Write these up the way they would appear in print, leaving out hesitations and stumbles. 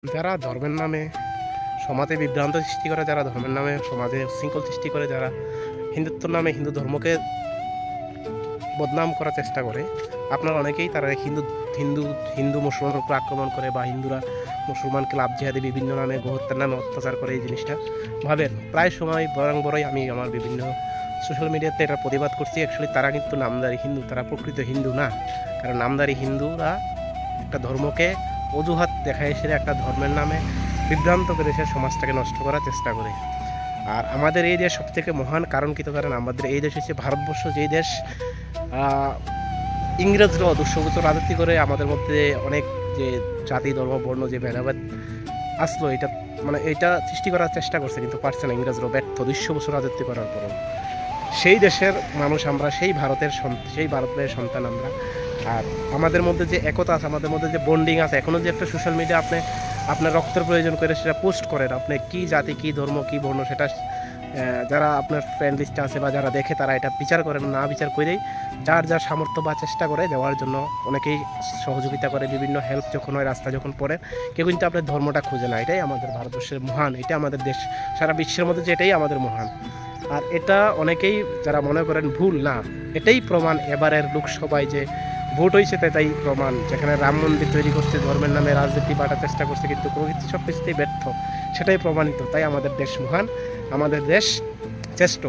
যারা ধর্মের নামে সমাজে বিভ্রান্ত সৃষ্টি করে, যারা ধর্মের নামে সমাজে উচ্ছৃঙ্খল সৃষ্টি করে, যারা হিন্দুত্বর নামে হিন্দু ধর্মকে বদনাম করার চেষ্টা করে, আপনারা অনেকেই তারা হিন্দু হিন্দু হিন্দু মুসলমানের উপর আক্রমণ করে বা হিন্দুরা মুসলমানকে লাভ জিহাদি বিভিন্ন নামে গোহত্যার নামে অত্যাচার করে, এই জিনিসটা ভাবেন প্রায় সময় বরংই আমি আমার বিভিন্ন সোশ্যাল মিডিয়াতে এটা প্রতিবাদ করছি। অ্যাকচুয়ালি তারা কিন্তু নামদারি হিন্দু, তারা প্রকৃত হিন্দু না। কারণ নামদারি হিন্দুরা একটা ধর্মকে অজুহাত দেখায় এসে একটা ধর্মের নামে বিভ্রান্ত করে সে সমাজটাকে নষ্ট করার চেষ্টা করে। আর আমাদের এই দেশ সবথেকে মহান কারণ কি? তো কারণ আমাদের এই দেশ হচ্ছে ভারতবর্ষ, যেই দেশ ইংরেজরা 200 বছর রাজত্ব করে আমাদের মধ্যে অনেক যে জাতি ধর্ম বর্ণ যে ভেদাভেদ আসলো, এটা মানে এটা সৃষ্টি করার চেষ্টা করছে, কিন্তু পারছে না। ইংরেজরা ব্যর্থ 200 বছর রাজত্ব করার পরও। সেই দেশের মানুষ আমরা, সেই ভারতের সন্তান আমরা। আর আমাদের মধ্যে যে একতা আছে, আমাদের মধ্যে যে বন্ডিং আছে, এখনও যে একটা সোশ্যাল মিডিয়া আপনি আপনার রক্তের প্রয়োজন করে সেটা পোস্ট করেন, আপনি কী জাতি কী ধর্ম কী বর্ণ সেটা যারা আপনার ফ্রেন্ড লিস্টে আছে বা যারা দেখে তারা এটা বিচার করেন না, বিচার করেই যার যার সামর্থ্য বা চেষ্টা করে দেওয়ার জন্য অনেকেই সহযোগিতা করে। বিভিন্ন হেল্প যখন হয়, রাস্তা যখন পড়ে, কেউ কিন্তু আপনার ধর্মটা খুঁজে না। এটাই আমাদের ভারতবর্ষের মহান, এটা আমাদের দেশ, সারা বিশ্বের মধ্যে যে এটাই আমাদের মহান। আর এটা অনেকেই যারা মনে করেন ভুল, না, এটাই প্রমাণ এবারের লোকসভায় যে ভোট হয়েছে তাই প্রমাণ। যেখানে রাম মন্দির তৈরি করছে, ধর্মের নামে রাজনীতি বাটার চেষ্টা করছে, কিন্তু কোনো কিছু সব কিছুতেই ব্যর্থ, সেটাই প্রমাণিত। তাই আমাদের দেশ মহান, আমাদের দেশ শ্রেষ্ঠ।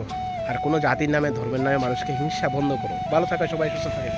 আর কোনো জাতির নামে ধর্মের নামে মানুষকে হিংসা বন্ধ করো। ভালো থাকা, সবাই সুস্থ থাকে।